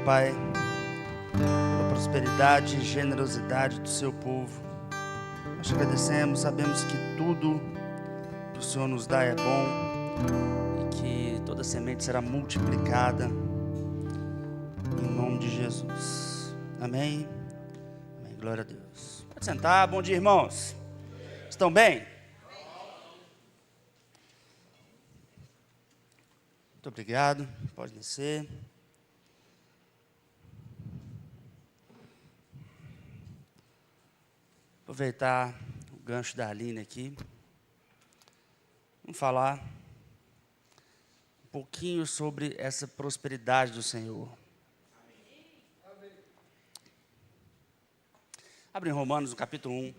Pai, pela prosperidade e generosidade do seu povo. Nós te agradecemos, sabemos que tudo que o Senhor nos dá é bom e que toda semente será multiplicada em nome de Jesus. Amém? Amém. Glória a Deus. Pode sentar. Bom dia, irmãos. Estão bem? Muito obrigado. Pode descer. Aproveitar o gancho da Aline aqui. Vamos falar um pouquinho sobre essa prosperidade do Senhor. Abre em Romanos, no capítulo 1.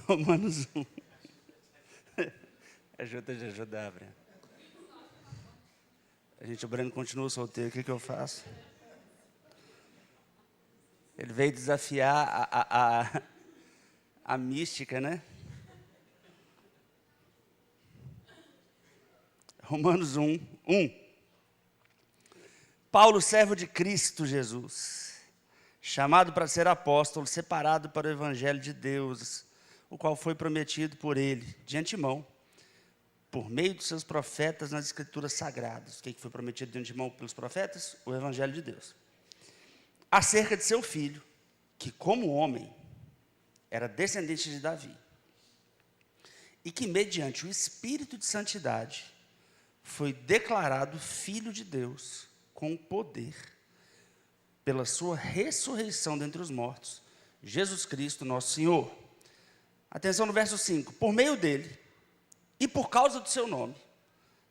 Romanos 1. Ajuda, Breno. O Breno continua solteiro, o que eu faço? Ele veio desafiar a mística, né? Romanos 1. Paulo, servo de Cristo Jesus, chamado para ser apóstolo, separado para o evangelho de Deus, o qual foi prometido por ele, de antemão, por meio dos seus profetas nas escrituras sagradas. O que foi prometido de antemão pelos profetas? O evangelho de Deus. Acerca de seu filho, que como homem, era descendente de Davi, e que mediante o Espírito de Santidade, foi declarado Filho de Deus, com poder, pela sua ressurreição dentre os mortos, Jesus Cristo, nosso Senhor. Atenção no verso 5. Por meio dele, e por causa do seu nome,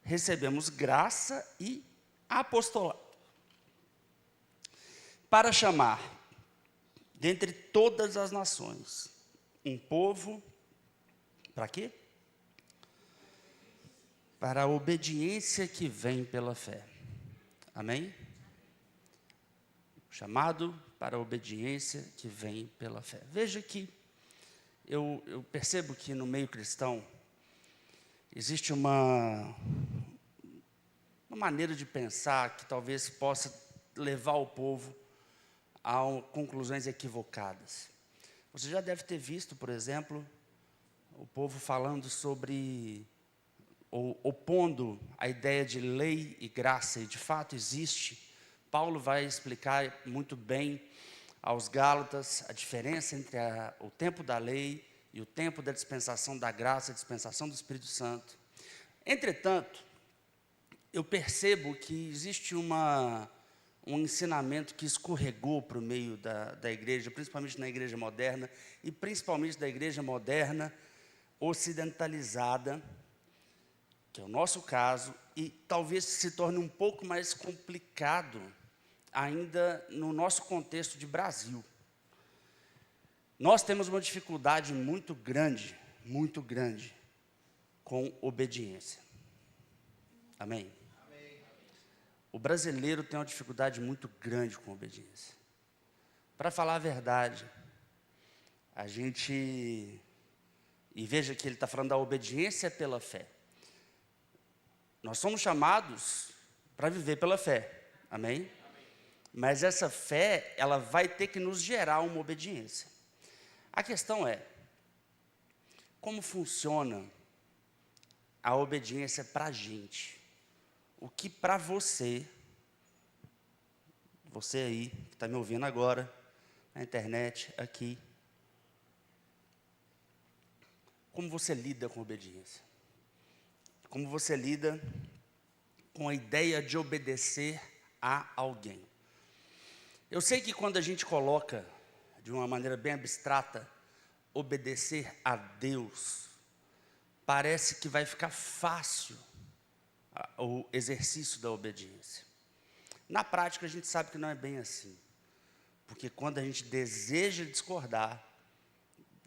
recebemos graça e apostolado, para chamar, dentre todas as nações, um povo, para quê? Para a obediência que vem pela fé. Amém? Chamado para a obediência que vem pela fé. Veja que eu percebo que no meio cristão existe uma maneira de pensar que talvez possa levar o povo a conclusões equivocadas. Você já deve ter visto, por exemplo, o povo falando sobre, ou opondo a ideia de lei e graça, e de fato existe. Paulo vai explicar muito bem aos Gálatas a diferença entre o tempo da lei e o tempo da dispensação da graça, a dispensação do Espírito Santo. Entretanto, eu percebo que existe um ensinamento que escorregou para o meio da igreja, principalmente na igreja moderna, e principalmente da igreja moderna ocidentalizada, que é o nosso caso, e talvez se torne um pouco mais complicado ainda no nosso contexto de Brasil. Nós temos uma dificuldade muito grande com obediência. Amém? Amém. O brasileiro tem uma dificuldade muito grande com obediência. Para falar a verdade, e veja que ele está falando da obediência pela fé. Nós somos chamados para viver pela fé. Amém? Mas essa fé, ela vai ter que nos gerar uma obediência. A questão é, como funciona a obediência para a gente? O que para você aí, que está me ouvindo agora, na internet, aqui, como você lida com obediência? Como você lida com a ideia de obedecer a alguém? Eu sei que quando a gente coloca, de uma maneira bem abstrata, obedecer a Deus, parece que vai ficar fácil o exercício da obediência. Na prática, a gente sabe que não é bem assim. Porque quando a gente deseja discordar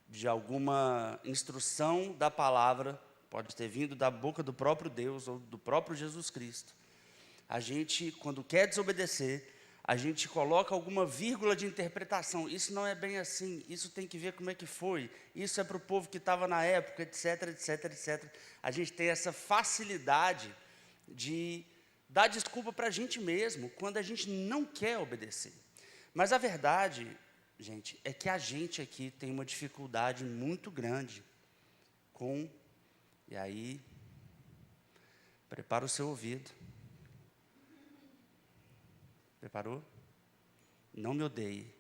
de alguma instrução da palavra, pode ter vindo da boca do próprio Deus ou do próprio Jesus Cristo, a gente, quando quer desobedecer, a gente coloca alguma vírgula de interpretação. Isso não é bem assim, isso tem que ver como é que foi, isso é para o povo que estava na época, etc, etc, etc. A gente tem essa facilidade de dar desculpa para a gente mesmo, quando a gente não quer obedecer. Mas a verdade, gente, é que a gente aqui tem uma dificuldade muito grande com... E aí, prepara o seu ouvido. Preparou? Não me odeie.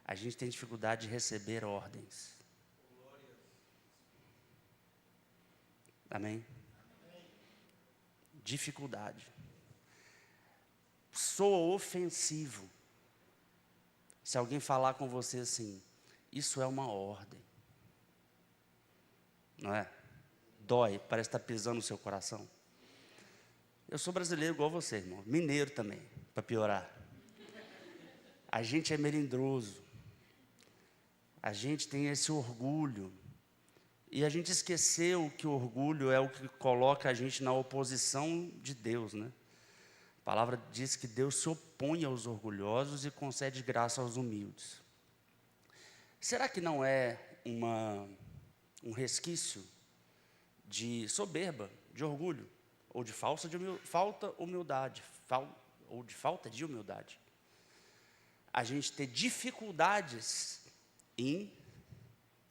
A gente tem dificuldade de receber ordens. Amém? Dificuldade. Soa ofensivo se alguém falar com você assim, isso é uma ordem. Não é? Dói, parece estar pisando no seu coração. Eu sou brasileiro igual você, irmão. Mineiro também, para piorar. A gente é melindroso. A gente tem esse orgulho. E a gente esqueceu que o orgulho é o que coloca a gente na oposição de Deus, né? A palavra diz que Deus se opõe aos orgulhosos e concede graça aos humildes. Será que não é um resquício de soberba, de orgulho, ou de falta de humildade, ou de falta de humildade? A gente ter dificuldades em,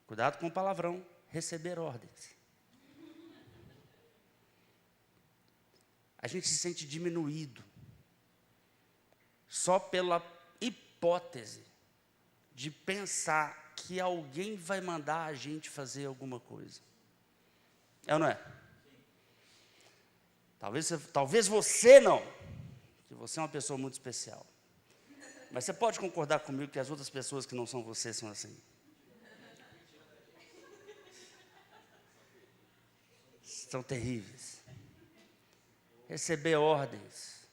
cuidado com o palavrão, receber ordens. A gente se sente diminuído só pela hipótese de pensar que alguém vai mandar a gente fazer alguma coisa. É ou não é? Talvez você não, que você é uma pessoa muito especial. Mas você pode concordar comigo que as outras pessoas que não são você são assim? São terríveis. Receber ordens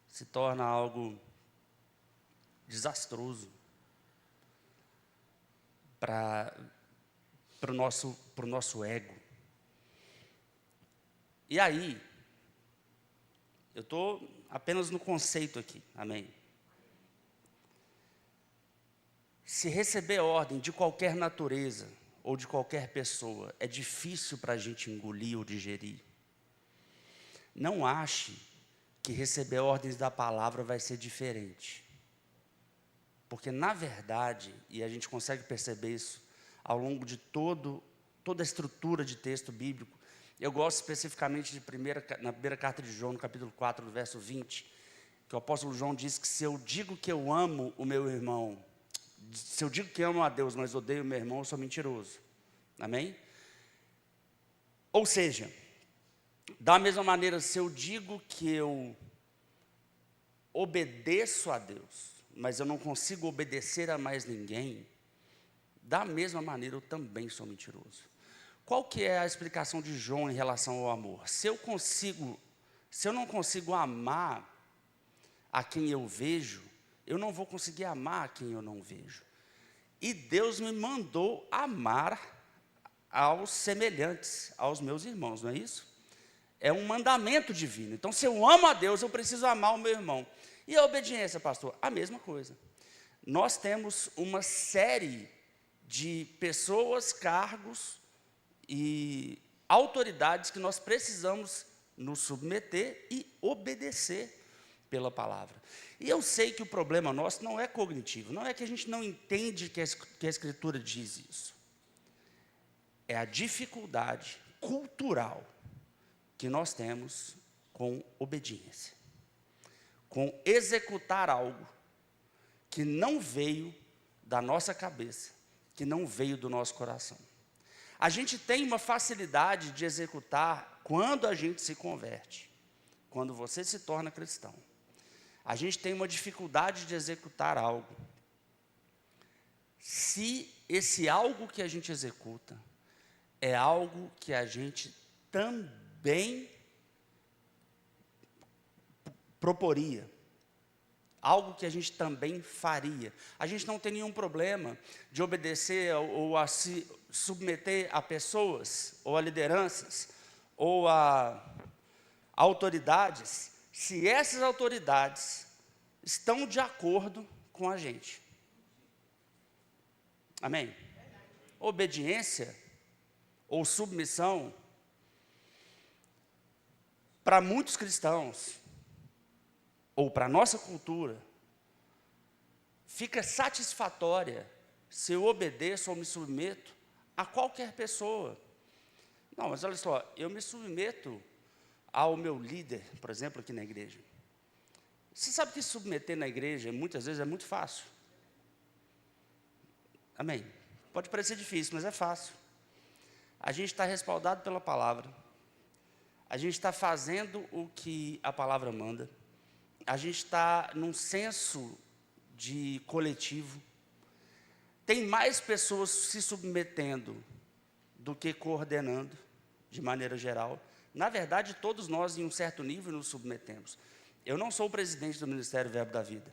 se torna algo desastroso para o nosso ego. E aí, eu estou apenas no conceito aqui, amém? Se receber ordem de qualquer natureza ou de qualquer pessoa é difícil para a gente engolir ou digerir, não ache que receber ordens da palavra vai ser diferente. Porque, na verdade, e a gente consegue perceber isso ao longo de toda a estrutura de texto bíblico, eu gosto especificamente na primeira carta de João, no capítulo 4, no verso 20, que o apóstolo João diz que se eu digo que eu amo o meu irmão, se eu digo que amo a Deus, mas odeio o meu irmão, eu sou mentiroso. Amém? Ou seja, da mesma maneira, se eu digo que eu obedeço a Deus, mas eu não consigo obedecer a mais ninguém, da mesma maneira eu também sou mentiroso. Qual que é a explicação de João em relação ao amor? Se eu não consigo amar a quem eu vejo, eu não vou conseguir amar a quem eu não vejo. E Deus me mandou amar aos semelhantes, aos meus irmãos, não é isso? É um mandamento divino. Então, se eu amo a Deus, eu preciso amar o meu irmão. E a obediência, pastor? A mesma coisa. Nós temos uma série de pessoas, cargos e autoridades que nós precisamos nos submeter e obedecer pela palavra. E eu sei que o problema nosso não é cognitivo, não é que a gente não entende que a Escritura diz isso. É a dificuldade cultural que nós temos com obediência, com executar algo que não veio da nossa cabeça, que não veio do nosso coração. A gente tem uma facilidade de executar quando a gente se converte, quando você se torna cristão. A gente tem uma dificuldade de executar algo se esse algo que a gente executa é algo que a gente também proporia, algo que a gente também faria. A gente não tem nenhum problema de obedecer ou a se submeter a pessoas, ou a lideranças, ou a autoridades, se essas autoridades estão de acordo com a gente. Amém? Obediência ou submissão, para muitos cristãos, ou para a nossa cultura, fica satisfatória se eu obedeço ou me submeto a qualquer pessoa. Não, mas olha só, eu me submeto ao meu líder, por exemplo, aqui na igreja. Você sabe que se submeter na igreja, muitas vezes, é muito fácil. Amém? Pode parecer difícil, mas é fácil. A gente está respaldado pela palavra. A gente está fazendo o que a palavra manda. A gente está num senso de coletivo. Tem mais pessoas se submetendo do que coordenando, de maneira geral. Na verdade, todos nós, em um certo nível, nos submetemos. Eu não sou o presidente do Ministério Verbo da Vida.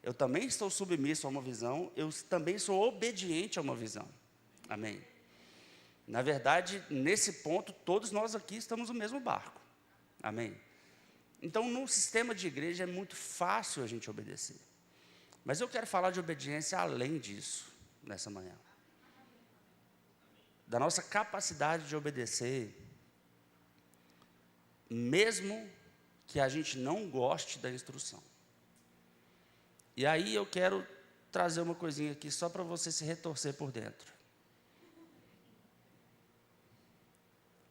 Eu também estou submisso a uma visão, eu também sou obediente a uma visão. Amém? Na verdade, nesse ponto, todos nós aqui estamos no mesmo barco. Amém? Então, no sistema de igreja é muito fácil a gente obedecer. Mas eu quero falar de obediência além disso, nessa manhã. Da nossa capacidade de obedecer, mesmo que a gente não goste da instrução. E aí eu quero trazer uma coisinha aqui só para você se retorcer por dentro.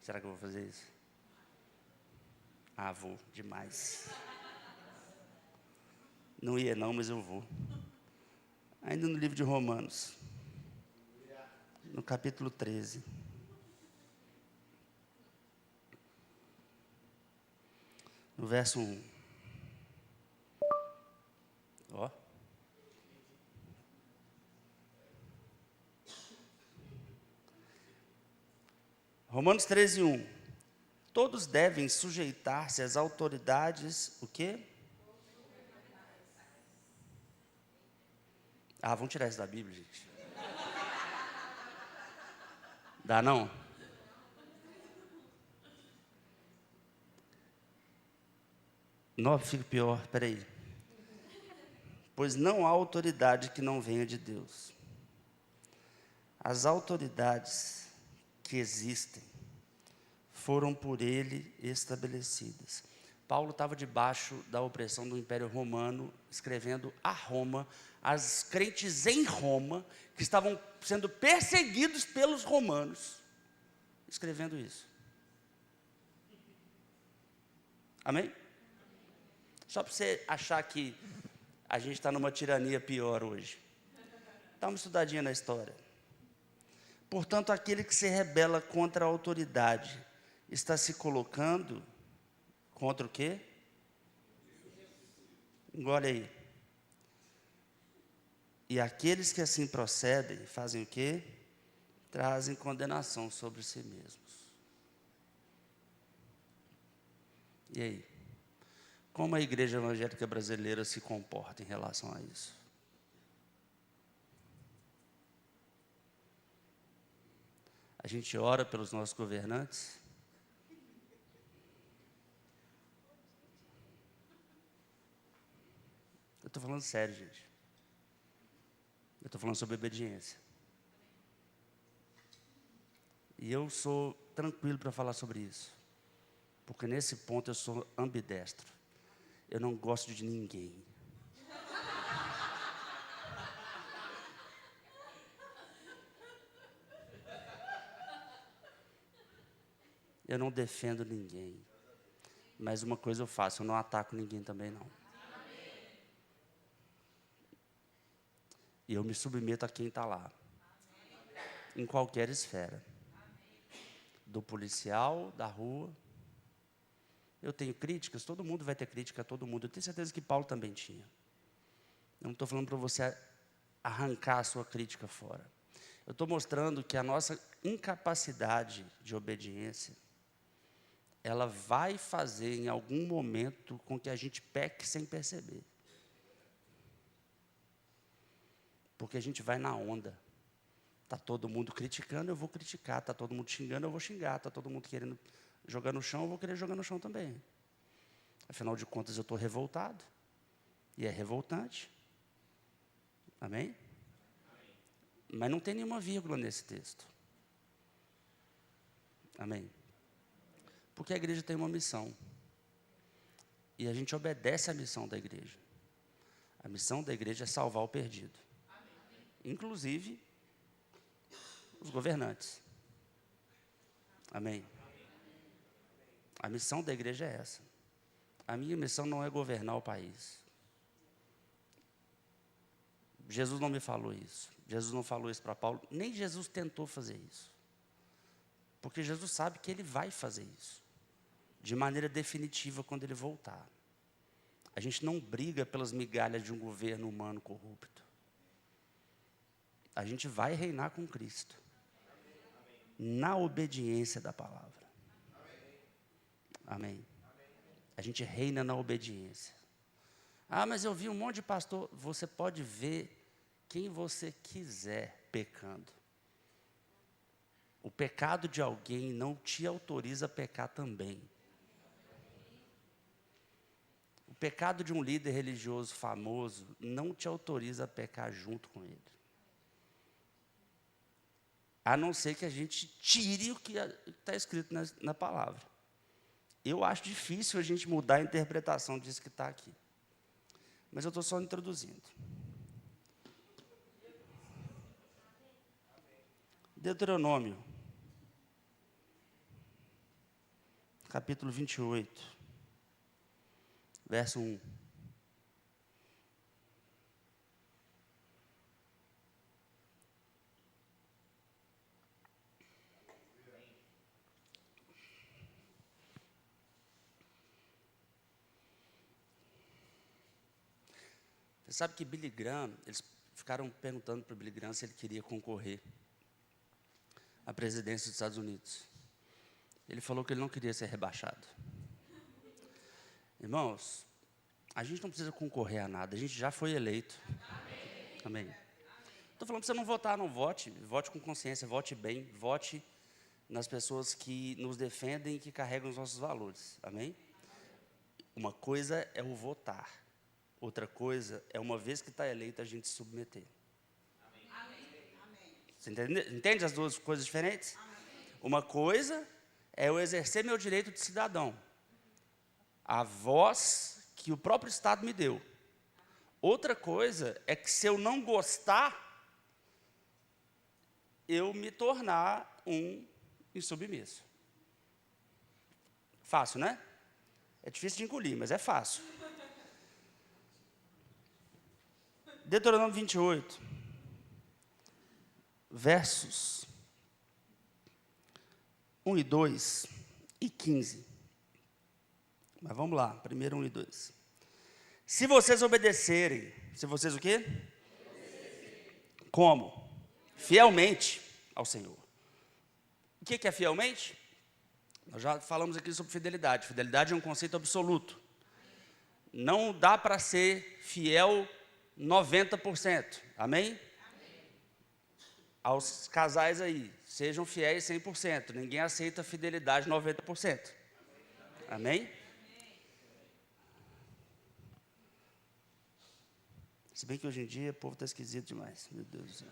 Será que eu vou fazer isso? Ah, vou, demais. Não ia não, mas eu vou. Ainda no livro de Romanos, no capítulo 13. No verso 1. Ó. Romanos 13, 1. Todos devem sujeitar-se às autoridades, o quê? Ah, vamos tirar isso da Bíblia, gente. Dá não? Não, fica pior, espera aí. Pois não há autoridade que não venha de Deus. As autoridades que existem foram por ele estabelecidas. Paulo estava debaixo da opressão do Império Romano, escrevendo a Roma, as crentes em Roma, que estavam sendo perseguidos pelos romanos, escrevendo isso. Amém? Só para você achar que a gente está numa tirania pior hoje. Dá uma estudadinha na história. Portanto, aquele que se rebela contra a autoridade está se colocando contra o quê? Engole aí. E aqueles que assim procedem, fazem o quê? Trazem condenação sobre si mesmos. E aí? Como a igreja evangélica brasileira se comporta em relação a isso? A gente ora pelos nossos governantes? Eu estou falando sério, gente. Eu estou falando sobre obediência. E eu sou tranquilo para falar sobre isso. Porque nesse ponto eu sou ambidestro. Eu não gosto de ninguém. Eu não defendo ninguém. Mas uma coisa eu faço, eu não ataco ninguém também não. E eu me submeto a quem está lá. Em qualquer esfera. Do policial, da rua. Eu tenho críticas, todo mundo vai ter crítica a todo mundo. Eu tenho certeza que Paulo também tinha. Eu não estou falando para você arrancar a sua crítica fora. Eu estou mostrando que a nossa incapacidade de obediência, ela vai fazer em algum momento com que a gente peque sem perceber. Porque a gente vai na onda. Está todo mundo criticando, eu vou criticar. Está todo mundo xingando, eu vou xingar. Está todo mundo querendo jogar no chão, eu vou querer jogar no chão também. Afinal de contas, eu estou revoltado. E é revoltante. Amém? Mas não tem nenhuma vírgula nesse texto. Amém? Porque a igreja tem uma missão. E a gente obedece à missão da igreja. A missão da igreja é salvar o perdido. Inclusive, os governantes. Amém? A missão da igreja é essa. A minha missão não é governar o país. Jesus não me falou isso. Jesus não falou isso para Paulo. Nem Jesus tentou fazer isso. Porque Jesus sabe que ele vai fazer isso. De maneira definitiva quando ele voltar. A gente não briga pelas migalhas de um governo humano corrupto. A gente vai reinar com Cristo. Na obediência da palavra. Amém. A gente reina na obediência. Ah, mas eu vi um monte de pastor. Você pode ver quem você quiser pecando. O pecado de alguém não te autoriza a pecar também. O pecado de um líder religioso famoso não te autoriza a pecar junto com ele. A não ser que a gente tire o que está escrito na palavra. Eu acho difícil a gente mudar a interpretação disso que está aqui. Mas eu estou só introduzindo. Deuteronômio, capítulo 28, verso 1. Você sabe que Billy Graham, eles ficaram perguntando para o Billy Graham se ele queria concorrer à presidência dos Estados Unidos. Ele falou que ele não queria ser rebaixado. Irmãos, a gente não precisa concorrer a nada, a gente já foi eleito. Amém. Estou falando para você não votar, não vote. Vote com consciência, vote bem, vote nas pessoas que nos defendem e que carregam os nossos valores. Amém? Uma coisa é o votar. Outra coisa é, uma vez que está eleito, a gente se submeter. Você entende as duas coisas diferentes? Uma coisa é eu exercer meu direito de cidadão. A voz que o próprio Estado me deu. Outra coisa é que se eu não gostar, eu me tornar um insubmisso. Fácil, né? É difícil de engolir, mas é fácil. Deuteronômio 28, versos 1 e 2 e 15. Mas vamos lá, primeiro 1 e 2. Se vocês obedecerem, se vocês o quê? Como? Fielmente ao Senhor. O que é fielmente? Nós já falamos aqui sobre fidelidade. Fidelidade é um conceito absoluto. Não dá para ser fiel 90%. Amém? Aos casais aí, sejam fiéis 100%. Ninguém aceita fidelidade 90%. Amém? Se bem que hoje em dia o povo está esquisito demais. Meu Deus do céu.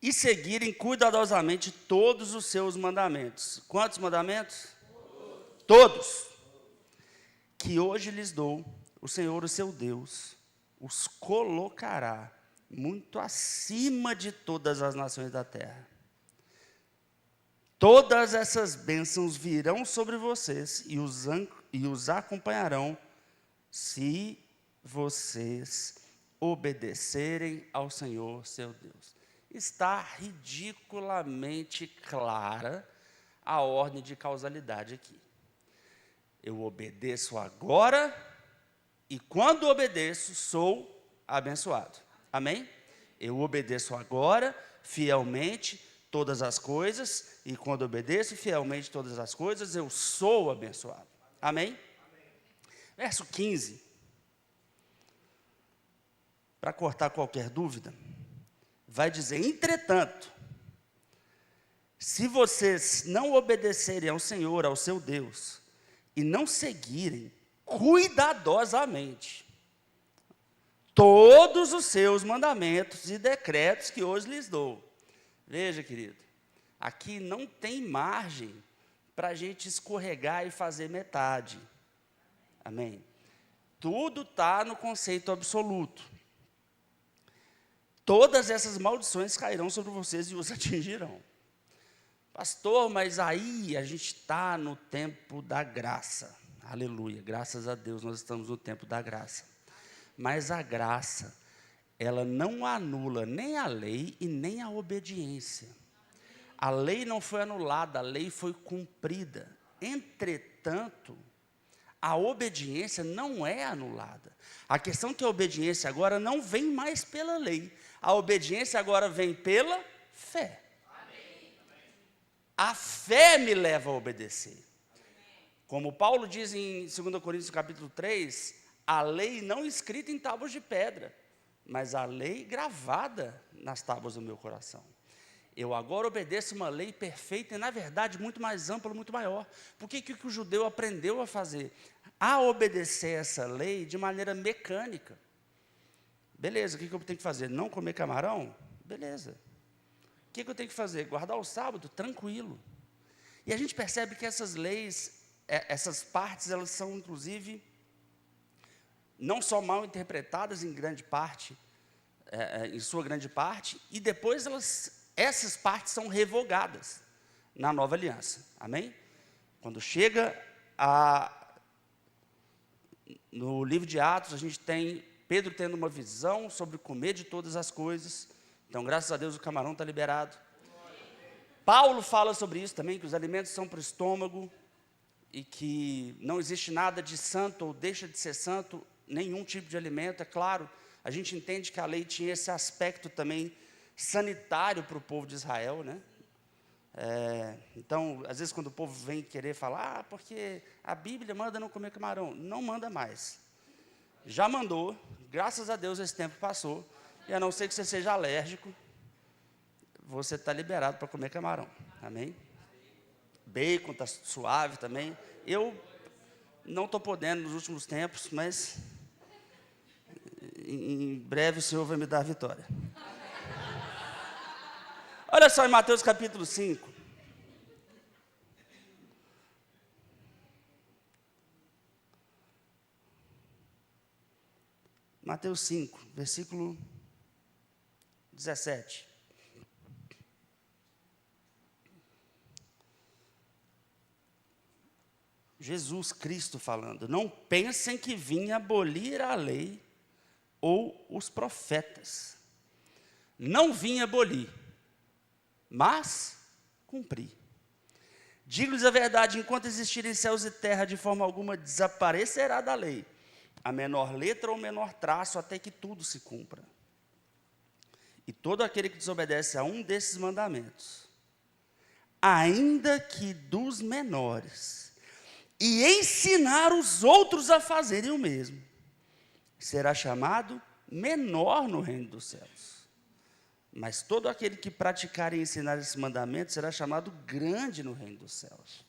E seguirem cuidadosamente todos os seus mandamentos. Quantos mandamentos? Todos. Que hoje lhes dou, o Senhor, o seu Deus, os colocará muito acima de todas as nações da terra. Todas essas bênçãos virão sobre vocês e os acompanharão se vocês obedecerem ao Senhor, seu Deus. Está ridiculamente clara a ordem de causalidade aqui. Eu obedeço agora e quando obedeço, sou abençoado. Amém? Eu obedeço agora, fielmente, todas as coisas, e quando obedeço fielmente todas as coisas, eu sou abençoado. Amém? Verso 15. Para cortar qualquer dúvida, vai dizer, entretanto, Se vocês não obedecerem ao Senhor, ao seu Deus, e não seguirem cuidadosamente todos os seus mandamentos e decretos que hoje lhes dou. Veja, querido, aqui não tem margem para a gente escorregar e fazer metade. Amém? Tudo está no conceito absoluto. Todas essas maldições cairão sobre vocês e os atingirão. Pastor, mas aí a gente está no tempo da graça. Aleluia, graças a Deus nós estamos no tempo da graça. Mas a graça, ela não anula nem a lei e nem a obediência. A lei não foi anulada, a lei foi cumprida. Entretanto, a obediência não é anulada. A questão é que a obediência agora não vem mais pela lei. A obediência agora vem pela fé. A fé me leva a obedecer. Como Paulo diz em 2 Coríntios capítulo 3, a lei não escrita em tábuas de pedra, mas a lei gravada nas tábuas do meu coração. Eu agora obedeço uma lei perfeita e, na verdade, muito mais ampla, muito maior. Porque o que o judeu aprendeu a fazer? A obedecer essa lei de maneira mecânica. Beleza, o que eu tenho que fazer? Não comer camarão? Beleza. O que eu tenho que fazer? Guardar o sábado? Tranquilo. E a gente percebe que essas leis, essas partes, elas são, inclusive, não só mal interpretadas em grande parte, em sua grande parte, e depois essas partes são revogadas na nova aliança. Amém? Quando chega no livro de Atos, a gente tem Pedro tendo uma visão sobre comer de todas as coisas. Então, graças a Deus, o camarão está liberado. Paulo fala sobre isso também, que os alimentos são para o estômago e que não existe nada de santo ou deixa de ser santo, nenhum tipo de alimento. É claro, a gente entende que a lei tinha esse aspecto também sanitário para o povo de Israel, né? Então, às vezes, quando o povo vem querer falar, porque a Bíblia manda não comer camarão, não manda mais. Já mandou, graças a Deus esse tempo passou. E a não ser que você seja alérgico, você está liberado para comer camarão. Amém? Bacon está suave também. Eu não estou podendo nos últimos tempos, mas em breve o Senhor vai me dar a vitória. Olha só em Mateus capítulo 5. Mateus 5, versículo 17. Jesus Cristo falando: não pensem que vim abolir a lei ou os profetas. Não vim abolir, mas cumprir. Digo-lhes a verdade, enquanto existirem céus e terra, de forma alguma desaparecerá da lei a menor letra ou menor traço, até que tudo se cumpra. E todo aquele que desobedece a um desses mandamentos, ainda que dos menores, e ensinar os outros a fazerem o mesmo, será chamado menor no reino dos céus. Mas todo aquele que praticar e ensinar esses mandamentos será chamado grande no reino dos céus.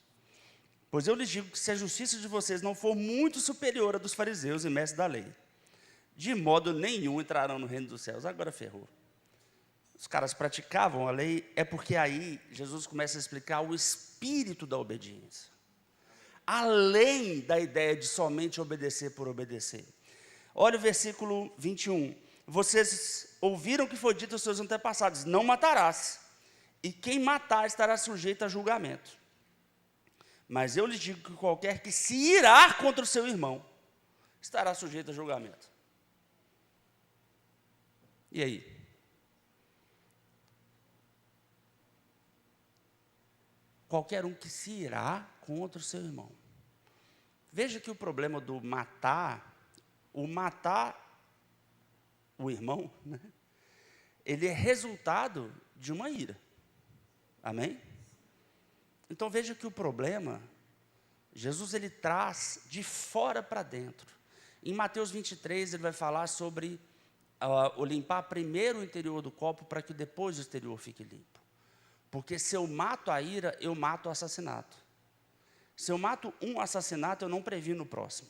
Pois eu lhes digo que se a justiça de vocês não for muito superior à dos fariseus e mestres da lei, de modo nenhum entrarão no reino dos céus. Agora ferrou. Os caras praticavam a lei, é porque aí Jesus começa a explicar o espírito da obediência. Além da ideia de somente obedecer por obedecer. Olha o versículo 21. Vocês ouviram que foi dito aos seus antepassados: não matarás, e quem matar estará sujeito a julgamento. Mas eu lhes digo que qualquer que se irar contra o seu irmão estará sujeito a julgamento. E aí? Qualquer um que se irá contra o seu irmão. Veja que o problema do matar o irmão, né, ele é resultado de uma ira. Amém? Então veja que o problema, Jesus ele traz de fora para dentro. Em Mateus 23 ele vai falar sobre o limpar primeiro o interior do copo para que depois o exterior fique limpo. Porque se eu mato a ira, eu mato o assassinato. Se eu mato um assassinato, eu não previno o próximo.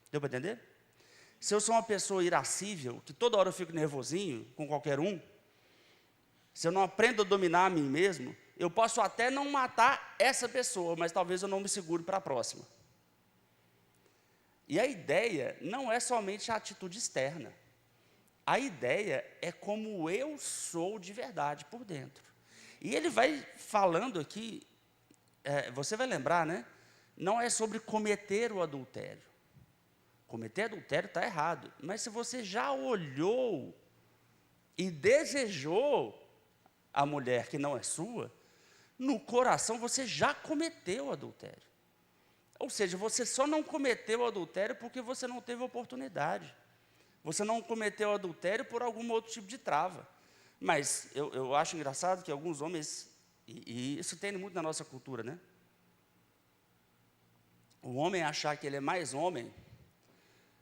Deu para entender? Se eu sou uma pessoa irascível, que toda hora eu fico nervosinho com qualquer um, se eu não aprendo a dominar a mim mesmo, eu posso até não matar essa pessoa, mas talvez eu não me segure para a próxima. E a ideia não é somente a atitude externa. A ideia é como eu sou de verdade por dentro. E ele vai falando aqui, você vai lembrar, né? Não é sobre cometer o adultério. Cometer adultério está errado. Mas se você já olhou e desejou a mulher que não é sua, no coração você já cometeu o adultério. Ou seja, você só não cometeu o adultério porque você não teve oportunidade. Você não cometeu o adultério por algum outro tipo de trava. Mas eu acho engraçado que alguns homens, e isso tem muito na nossa cultura, né? O homem achar que ele é mais homem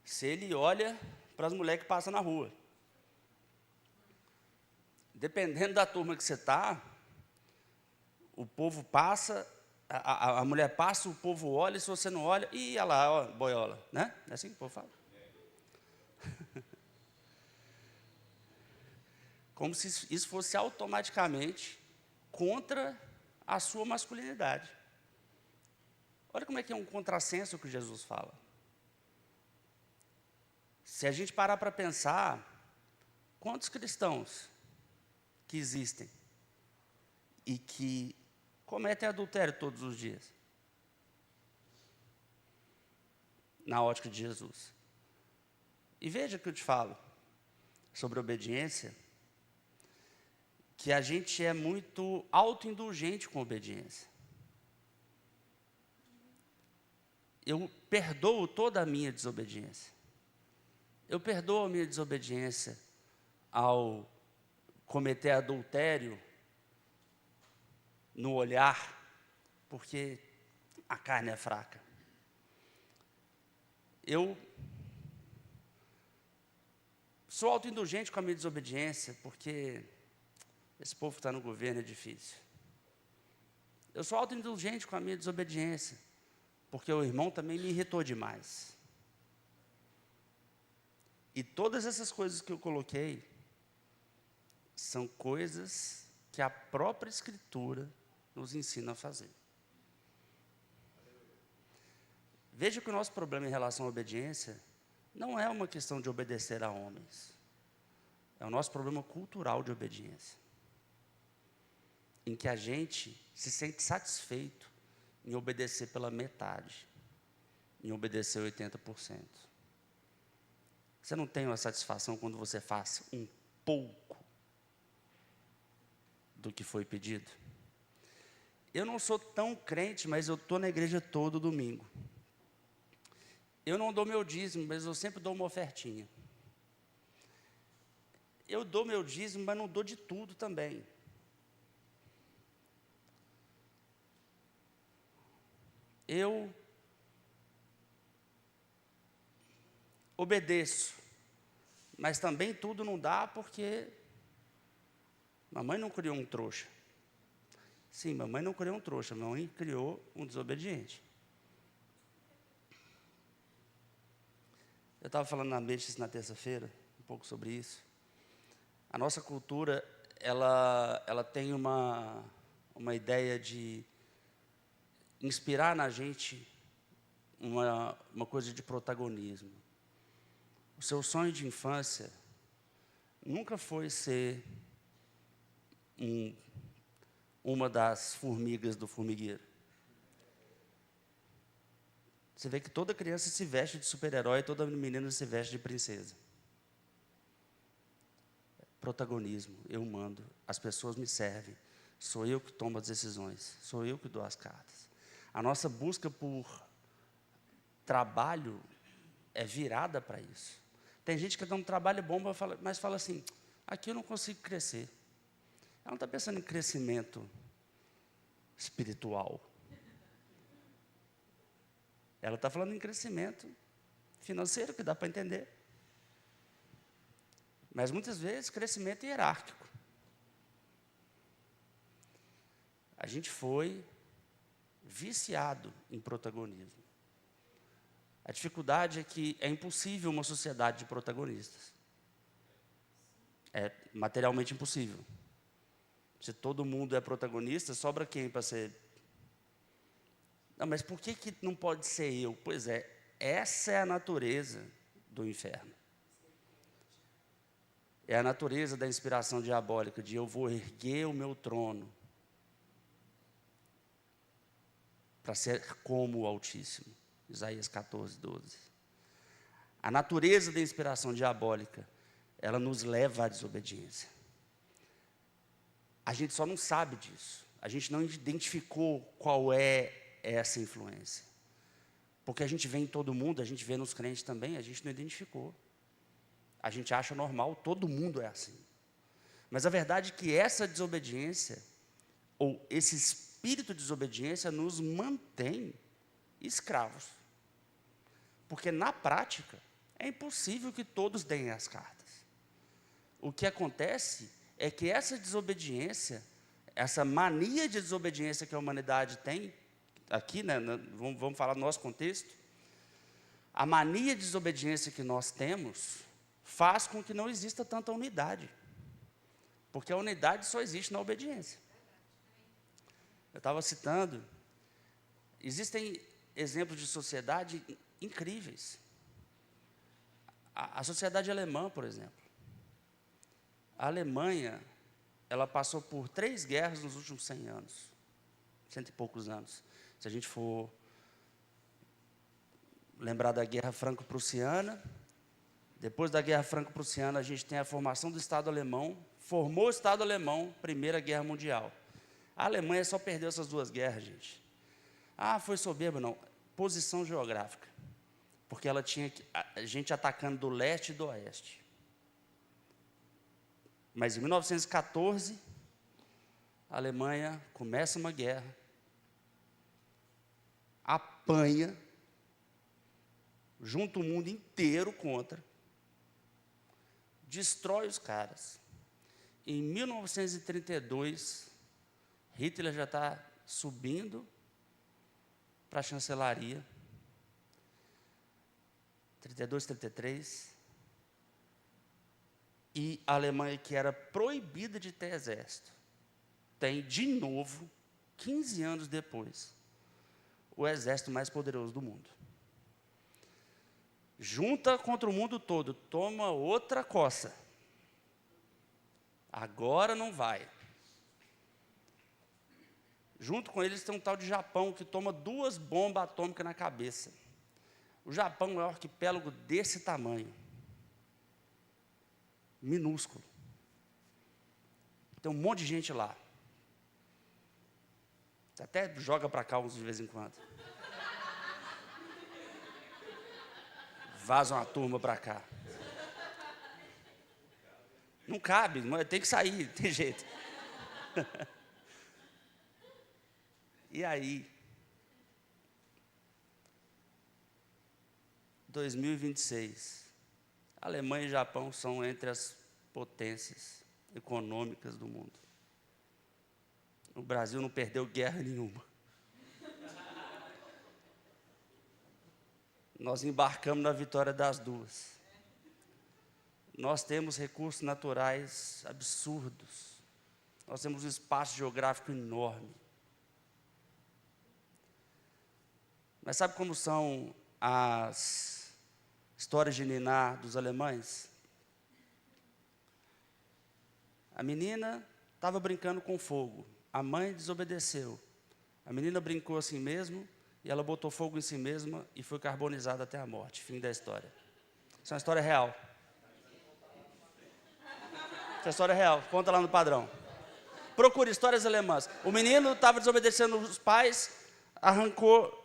se ele olha para as mulheres que passam na rua. Dependendo da turma que você está, o povo passa, a mulher passa, o povo olha, e se você não olha, olha lá, ó, boiola, né? É assim que o povo fala. Como se isso fosse automaticamente contra a sua masculinidade. Olha como é que é um contrassenso que Jesus fala. Se a gente parar para pensar, quantos cristãos que existem e que cometem adultério todos os dias? Na ótica de Jesus. E veja que eu te falo sobre obediência, que a gente é muito autoindulgente com obediência. Eu perdoo toda a minha desobediência. Eu perdoo a minha desobediência ao cometer adultério no olhar, porque a carne é fraca. Eu sou autoindulgente com a minha desobediência, porque esse povo que está no governo é difícil. Eu sou autoindulgente com a minha desobediência, porque o irmão também me irritou demais. E todas essas coisas que eu coloquei são coisas que a própria Escritura nos ensina a fazer. Veja que o nosso problema em relação à obediência não é uma questão de obedecer a homens. É o nosso problema cultural de obediência. Em que a gente se sente satisfeito em obedecer pela metade, em obedecer 80%. Você não tem uma satisfação quando você faz um pouco do que foi pedido? Eu não sou tão crente, mas eu estou na igreja todo domingo. Eu não dou meu dízimo, mas eu sempre dou uma ofertinha. Eu dou meu dízimo, mas não dou de tudo também. Eu obedeço, mas também tudo não dá porque mamãe não criou um trouxa. Sim, mamãe não criou um trouxa, mamãe criou um desobediente. Eu estava falando na Meixas na terça-feira, um pouco sobre isso. A nossa cultura, ela tem uma ideia de inspirar na gente uma coisa de protagonismo. O seu sonho de infância nunca foi ser uma das formigas do formigueiro. Você vê que toda criança se veste de super-herói, toda menina se veste de princesa. Protagonismo, eu mando, as pessoas me servem, sou eu que tomo as decisões, sou eu que dou as cartas. A nossa busca por trabalho é virada para isso. Tem gente que dá um trabalho bom, mas fala assim, aqui eu não consigo crescer. Ela não está pensando em crescimento espiritual. Ela está falando em crescimento financeiro, que dá para entender. Mas muitas vezes crescimento hierárquico. A gente foi viciado em protagonismo. A dificuldade é que é impossível uma sociedade de protagonistas. É materialmente impossível. Se todo mundo é protagonista, sobra quem para ser? Não, mas por que não pode ser eu? Pois é, essa é a natureza do inferno. É a natureza da inspiração diabólica, de eu vou erguer o meu trono para ser como o Altíssimo. Isaías 14, 12. A natureza da inspiração diabólica, ela nos leva à desobediência. A gente só não sabe disso. A gente não identificou qual é essa influência. Porque a gente vê em todo mundo, a gente vê nos crentes também, a gente não identificou. A gente acha normal, todo mundo é assim. Mas a verdade é que essa desobediência, ou esse espírito de desobediência, nos mantém escravos. Porque na prática, é impossível que todos deem as cartas. O que acontece é que essa desobediência, essa mania de desobediência que a humanidade tem, aqui, né, vamos falar do nosso contexto, a mania de desobediência que nós temos faz com que não exista tanta unidade. Porque a unidade só existe na obediência. Eu estava citando, existem exemplos de sociedade incríveis. A sociedade alemã, por exemplo. A Alemanha, ela passou por 3 guerras nos últimos 100 anos. 100 e poucos anos. Se a gente for lembrar da Guerra Franco-Prussiana, depois da Guerra Franco-Prussiana, a gente tem a formação do Estado alemão, formou o Estado alemão, Primeira Guerra Mundial. A Alemanha só perdeu essas 2 guerras, gente. Ah, foi soberba, não. Posição geográfica. Porque ela tinha a gente atacando do leste e do oeste. Mas em 1914, a Alemanha começa uma guerra, apanha, junta o mundo inteiro contra, destrói os caras. Em 1932, Hitler já está subindo para a chancelaria, 32, 33, e a Alemanha, que era proibida de ter exército, tem de novo, 15 anos depois, o exército mais poderoso do mundo. Junta contra o mundo todo, toma outra coça. Agora não vai. Junto com eles tem um tal de Japão, que toma 2 bombas atômicas na cabeça. O Japão é um arquipélago desse tamanho. Minúsculo. Tem um monte de gente lá. Você até joga para cá uns de vez em quando. Vaza uma turma para cá. Não cabe, tem que sair, tem jeito. E aí, 2026, Alemanha e Japão são entre as potências econômicas do mundo. O Brasil não perdeu guerra nenhuma. Nós embarcamos na vitória das 2. Nós temos recursos naturais absurdos. Nós temos um espaço geográfico enorme. Mas sabe como são as histórias de niná dos alemães? A menina estava brincando com fogo. A mãe desobedeceu. A menina brincou assim mesmo, e ela botou fogo em si mesma e foi carbonizada até a morte. Fim da história. Isso é uma história real. Isso é uma história real. Conta lá no Padrão. Procure histórias alemãs. O menino estava desobedecendo os pais,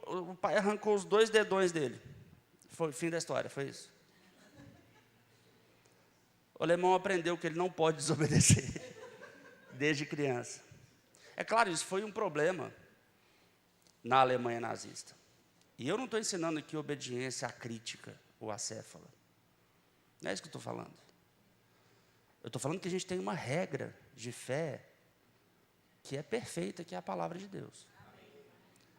o pai arrancou os 2 dedões dele. Foi fim da história, foi isso. O alemão aprendeu que ele não pode desobedecer desde criança. É claro, isso foi um problema na Alemanha nazista. E eu não estou ensinando aqui obediência acrítica ou acéfala. Não é isso que eu estou falando. Eu estou falando que a gente tem uma regra de fé que é perfeita, que é a palavra de Deus.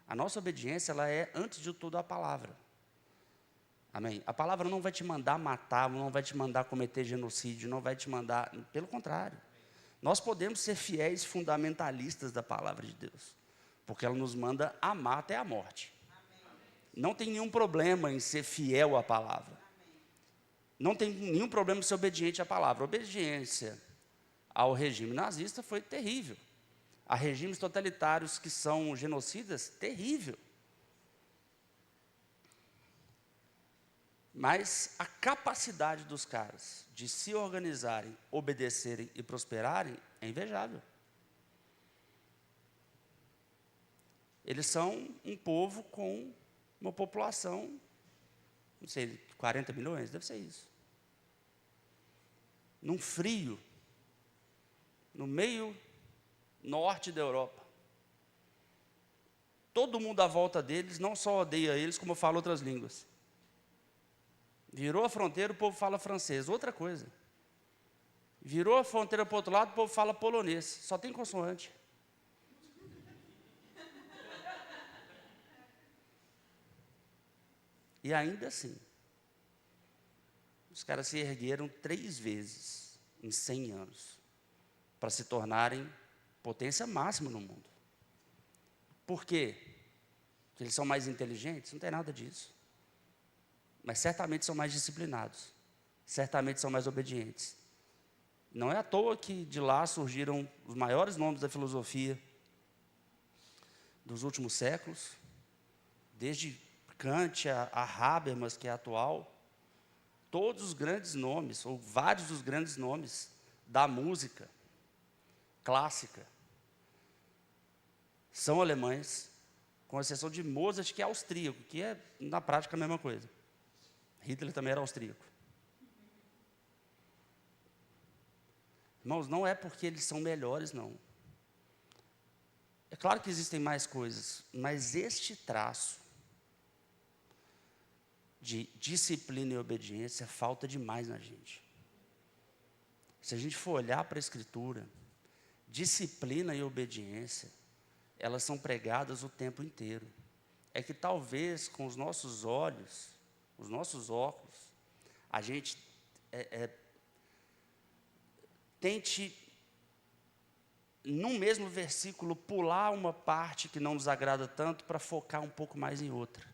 A nossa obediência, ela é, antes de tudo, a palavra. Amém? A palavra não vai te mandar matar, não vai te mandar cometer genocídio, não vai te mandar... Pelo contrário. Nós podemos ser fiéis fundamentalistas da palavra de Deus, porque ela nos manda amar até a morte. Não tem nenhum problema em ser fiel à palavra. Não tem nenhum problema em ser obediente à palavra. A obediência ao regime nazista foi terrível. A regimes totalitários que são genocidas, terrível. Mas a capacidade dos caras de se organizarem, obedecerem e prosperarem é invejável. Eles são um povo com uma população, não sei, 40 milhões? Deve ser isso. Num frio, no meio norte da Europa. Todo mundo à volta deles não só odeia eles, como fala outras línguas. Virou a fronteira, o povo fala francês. Outra coisa. Virou a fronteira para o outro lado, o povo fala polonês. Só tem consoante. E ainda assim, os caras se ergueram 3 vezes em 100 anos para se tornarem potência máxima no mundo. Por quê? Porque eles são mais inteligentes? Não tem nada disso. Mas certamente são mais disciplinados. Certamente são mais obedientes. Não é à toa que de lá surgiram os maiores nomes da filosofia dos últimos séculos, desde Kant a Habermas, que é atual, todos os grandes nomes, ou vários dos grandes nomes da música clássica, são alemães, com exceção de Mozart, que é austríaco, que é, na prática, a mesma coisa. Hitler também era austríaco. Irmãos, não é porque eles são melhores, não. É claro que existem mais coisas, mas este traço de disciplina e obediência falta demais na gente. Se a gente for olhar para a Escritura, disciplina e obediência, elas são pregadas o tempo inteiro. É que talvez com os nossos olhos, os nossos óculos, a gente tente, num mesmo versículo, pular uma parte que não nos agrada tanto para focar um pouco mais em outra.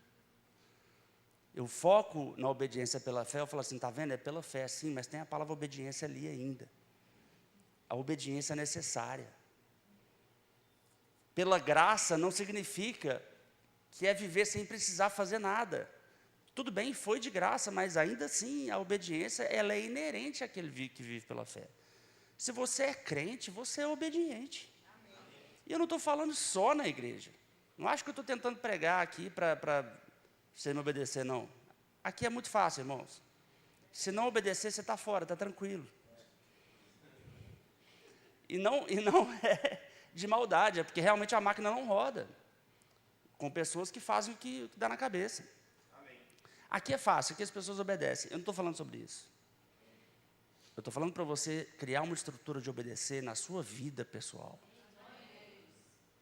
Eu foco na obediência pela fé, eu falo assim, está vendo? É pela fé, sim, mas tem a palavra obediência ali ainda. A obediência é necessária. Pela graça não significa que é viver sem precisar fazer nada. Tudo bem, foi de graça, mas ainda assim a obediência ela é inerente àquele que vive pela fé. Se você é crente, você é obediente. Amém. E eu não estou falando só na igreja. Não acho que eu estou tentando pregar aqui para você me obedecer, não. Aqui é muito fácil, irmãos. Se não obedecer, você está fora, está tranquilo. E não é de maldade, é porque realmente a máquina não roda. Com pessoas que fazem o que dá na cabeça. Amém. Aqui é fácil, aqui as pessoas obedecem. Eu não estou falando sobre isso. Eu estou falando para você criar uma estrutura de obedecer na sua vida pessoal.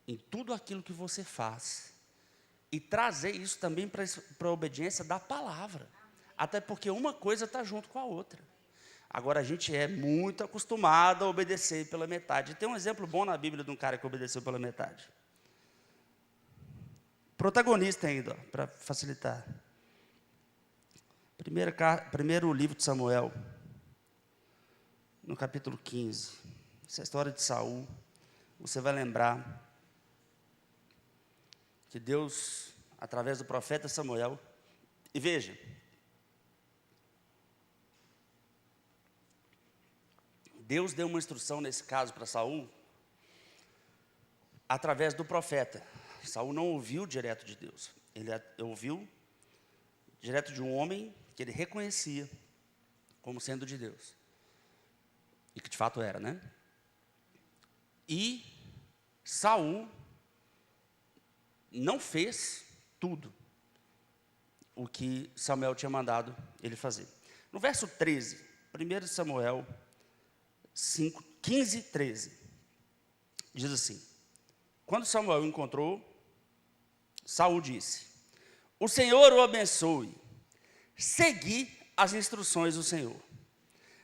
Em tudo aquilo que você faz. E trazer isso também para a obediência da palavra. Até porque uma coisa está junto com a outra. Agora, a gente é muito acostumado a obedecer pela metade. Tem um exemplo bom na Bíblia de um cara que obedeceu pela metade. Protagonista ainda, para facilitar. Primeiro livro de Samuel, no capítulo 15. Essa é a história de Saul. Você vai lembrar que Deus, através do profeta Samuel, e veja, Deus deu uma instrução nesse caso para Saul, através do profeta. Saul não ouviu direto de Deus, ele ouviu direto de um homem que ele reconhecia como sendo de Deus. E que de fato era, né? E Saul não fez tudo o que Samuel tinha mandado ele fazer. No verso 13, 1 Samuel 5, 15, 13, diz assim: Quando Samuel o encontrou, Saul disse: o Senhor o abençoe, segui as instruções do Senhor.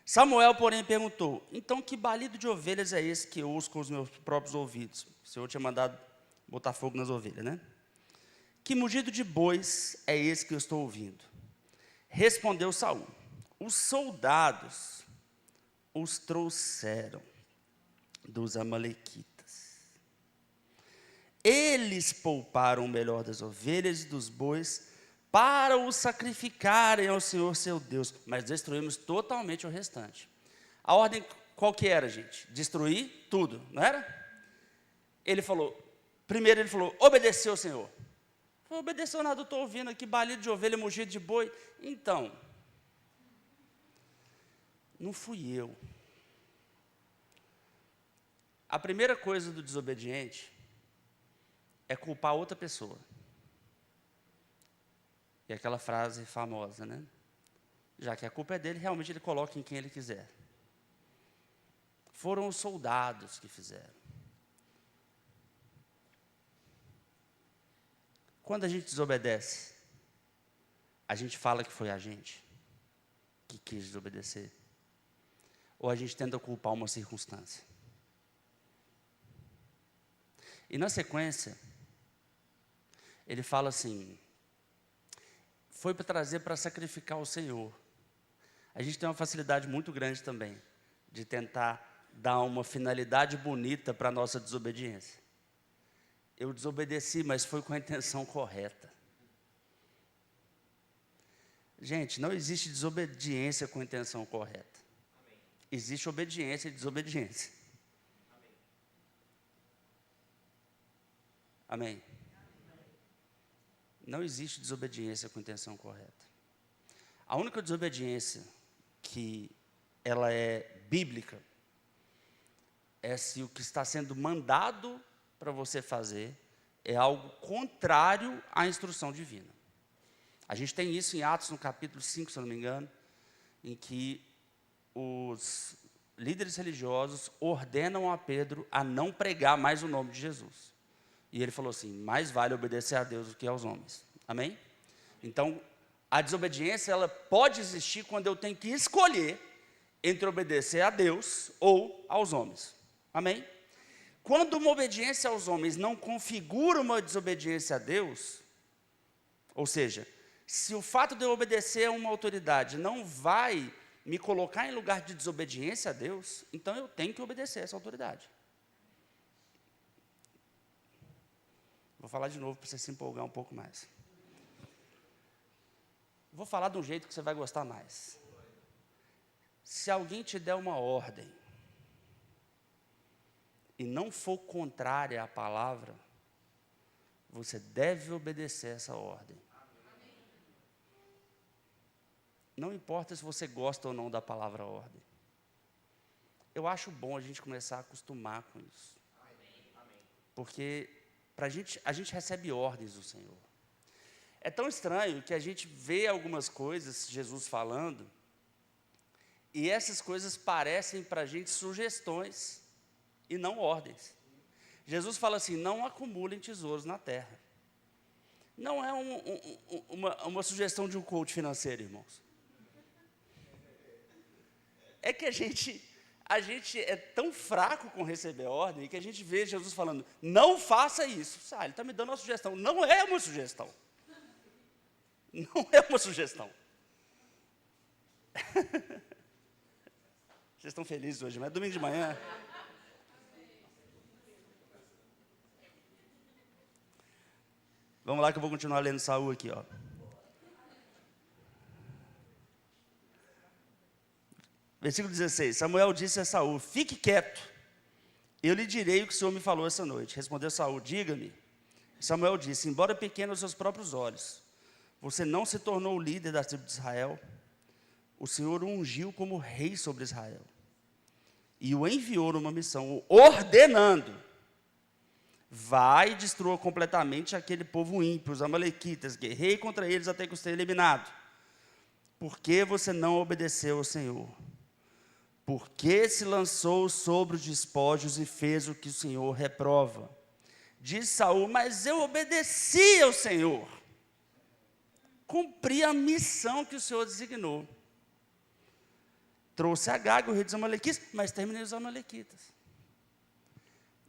Samuel, porém, perguntou: então que balido de ovelhas é esse que eu ouço com os meus próprios ouvidos? O Senhor tinha mandado botar fogo nas ovelhas, né? Que mugido de bois é esse que eu estou ouvindo? Respondeu Saul: os soldados os trouxeram dos amalequitas. Eles pouparam o melhor das ovelhas e dos bois para o sacrificarem ao Senhor seu Deus, mas destruímos totalmente o restante. A ordem qual que era, gente? Destruir tudo, não era? Primeiro ele falou, obedeceu ao Senhor. Não obedeceu nada, eu estou ouvindo aqui balido de ovelha, mugido de boi. Então, não fui eu. A primeira coisa do desobediente é culpar outra pessoa. E aquela frase famosa, né? Já que a culpa é dele, realmente ele coloca em quem ele quiser. Foram os soldados que fizeram. Quando a gente desobedece, a gente fala que foi a gente que quis desobedecer. Ou a gente tenta culpar uma circunstância. E na sequência, ele fala assim, foi para trazer para sacrificar o Senhor. A gente tem uma facilidade muito grande também, de tentar dar uma finalidade bonita para a nossa desobediência. Eu desobedeci, mas foi com a intenção correta. Gente, não existe desobediência com a intenção correta. Amém. Existe obediência e desobediência. Amém. Não existe desobediência com intenção correta. A única desobediência que ela é bíblica é se o que está sendo mandado para você fazer é algo contrário à instrução divina. A gente tem isso em Atos, no capítulo 5, se eu não me engano, em que os líderes religiosos ordenam a Pedro a não pregar mais o nome de Jesus. E ele falou assim, mais vale obedecer a Deus do que aos homens. Amém? Então, a desobediência, ela pode existir quando eu tenho que escolher entre obedecer a Deus ou aos homens. Amém? Quando uma obediência aos homens não configura uma desobediência a Deus, ou seja, se o fato de eu obedecer a uma autoridade não vai me colocar em lugar de desobediência a Deus, então eu tenho que obedecer a essa autoridade. Vou falar de novo para você se empolgar um pouco mais. Vou falar de um jeito que você vai gostar mais. Se alguém te der uma ordem e não for contrária à palavra, você deve obedecer essa ordem. Não importa se você gosta ou não da palavra ordem. Eu acho bom a gente começar a acostumar com isso. Porque a gente recebe ordens do Senhor. É tão estranho que a gente vê algumas coisas, Jesus falando, e essas coisas parecem para a gente sugestões e não ordens. Jesus fala assim, não acumulem tesouros na terra. Não é uma sugestão de um coach financeiro, irmãos. É que a gente é tão fraco com receber ordem que a gente vê Jesus falando, não faça isso. Ele está me dando uma sugestão. Não é uma sugestão. Não é uma sugestão. Vocês estão felizes hoje, mas é domingo de manhã. Vamos lá que eu vou continuar lendo Saul aqui, ó. Versículo 16, Samuel disse a Saul, fique quieto, eu lhe direi o que o Senhor me falou essa noite. Respondeu Saul, diga-me. Samuel disse, embora pequeno aos seus próprios olhos, você não se tornou o líder da tribo de Israel, o Senhor o ungiu como rei sobre Israel, e o enviou numa missão, ordenando, vai e destrua completamente aquele povo ímpio, os amalequitas, guerreie contra eles até que os tenha eliminado. Por que você não obedeceu ao Senhor? Porque se lançou sobre os despojos e fez o que o Senhor reprova. Diz Saul: mas eu obedeci ao Senhor, cumpri a missão que o Senhor designou. Trouxe Agag, o rei dos amalequitas, mas terminei os amalequitas.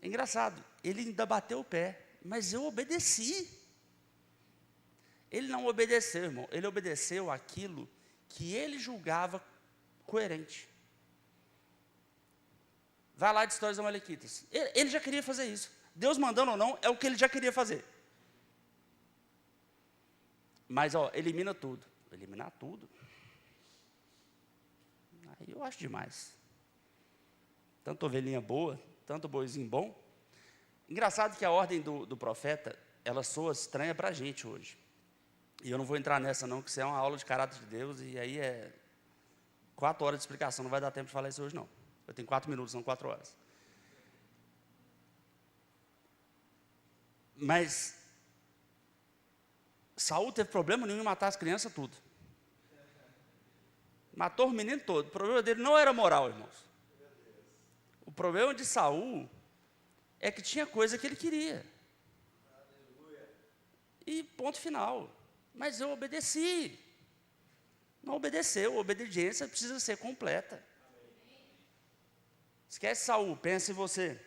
É engraçado, ele ainda bateu o pé, mas eu obedeci. Ele não obedeceu, irmão, ele obedeceu aquilo que ele julgava coerente. Vai lá de História dos Amalequitas. Ele já queria fazer isso. Deus mandando ou não, é o que ele já queria fazer. Mas, elimina tudo. Eliminar tudo. Aí eu acho demais. Tanto ovelhinha boa, tanto boizinho bom. Engraçado que a ordem do profeta, ela soa estranha para a gente hoje. E eu não vou entrar nessa não, que isso é uma aula de caráter de Deus, e aí é 4 horas de explicação, não vai dar tempo de falar isso hoje não. Eu tenho 4 minutos, não 4 horas. Mas Saul teve problema nenhum em matar as crianças tudo. Matou os meninos todos. O problema dele não era moral, irmãos. O problema de Saul é que tinha coisa que ele queria. E ponto final. Mas eu obedeci. Não obedeceu. A obediência precisa ser completa. Esquece Saul, pensa em você.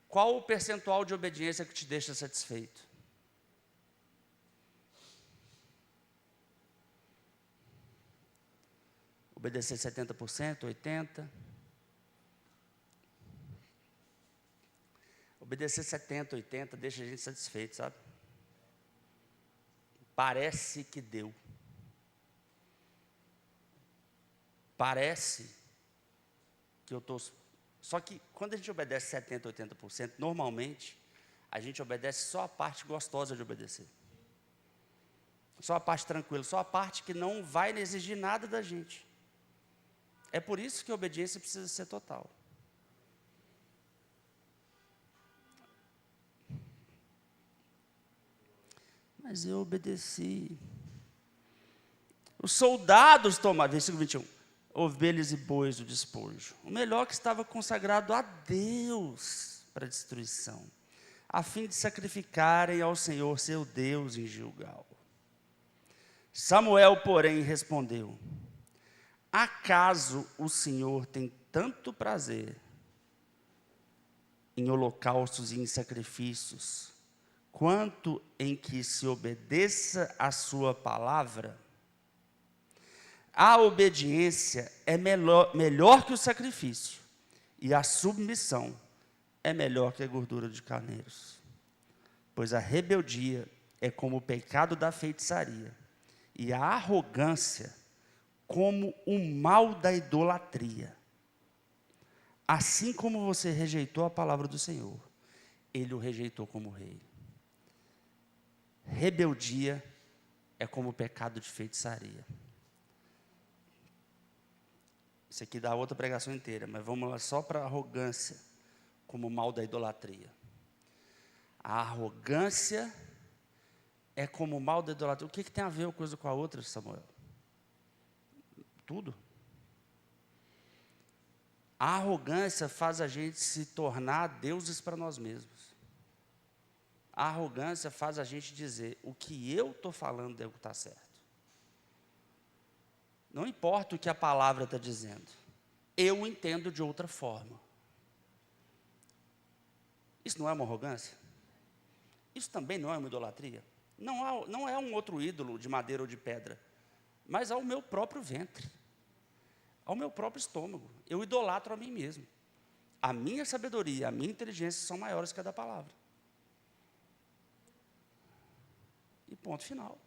Qual o percentual de obediência que te deixa satisfeito? Obedecer 70%, 80%? Obedecer 70%, 80% deixa a gente satisfeito, sabe? Parece que deu. Parece que eu estou... Só que quando a gente obedece 70%, 80%, normalmente, a gente obedece só a parte gostosa de obedecer. Só a parte tranquila, só a parte que não vai exigir nada da gente. É por isso que a obediência precisa ser total. Mas eu obedeci. Os soldados tomaram, versículo 21, ovelhas e bois do despojo, o melhor que estava consagrado a Deus para destruição, a fim de sacrificarem ao Senhor seu Deus em Gilgal. Samuel, porém, respondeu: acaso o Senhor tem tanto prazer em holocaustos e em sacrifícios, quanto em que se obedeça a sua palavra? A obediência é melhor que o sacrifício, e a submissão é melhor que a gordura de carneiros. Pois a rebeldia é como o pecado da feitiçaria, e a arrogância como o mal da idolatria. Assim como você rejeitou a palavra do Senhor, ele o rejeitou como rei. Rebeldia é como o pecado de feitiçaria. Isso aqui dá outra pregação inteira, mas vamos lá só para a arrogância, como o mal da idolatria. A arrogância é como o mal da idolatria. O que tem a ver uma coisa com a outra, Samuel? Tudo. A arrogância faz a gente se tornar deuses para nós mesmos. A arrogância faz a gente dizer: o que eu estou falando é o que está certo. Não importa o que a palavra está dizendo, eu entendo de outra forma. Isso não é uma arrogância? Isso também não é uma idolatria? Não é um outro ídolo de madeira ou de pedra, mas ao meu próprio ventre, ao meu próprio estômago. Eu idolatro a mim mesmo. A minha sabedoria, a minha inteligência são maiores que a da palavra. E ponto final.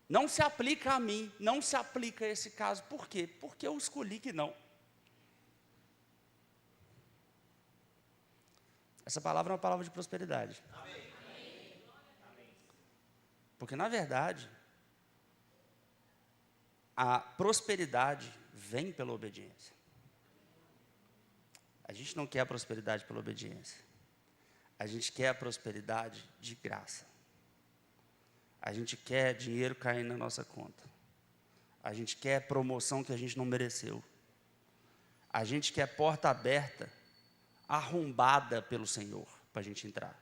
Não se aplica a mim, não se aplica a esse caso. Por quê? Porque eu escolhi que não. Essa palavra é uma palavra de prosperidade. Amém. Porque, na verdade, a prosperidade vem pela obediência. A gente não quer a prosperidade pela obediência. A gente quer a prosperidade de graça. A gente quer dinheiro caindo na nossa conta. A gente quer promoção que a gente não mereceu. A gente quer porta aberta, arrombada pelo Senhor, para a gente entrar.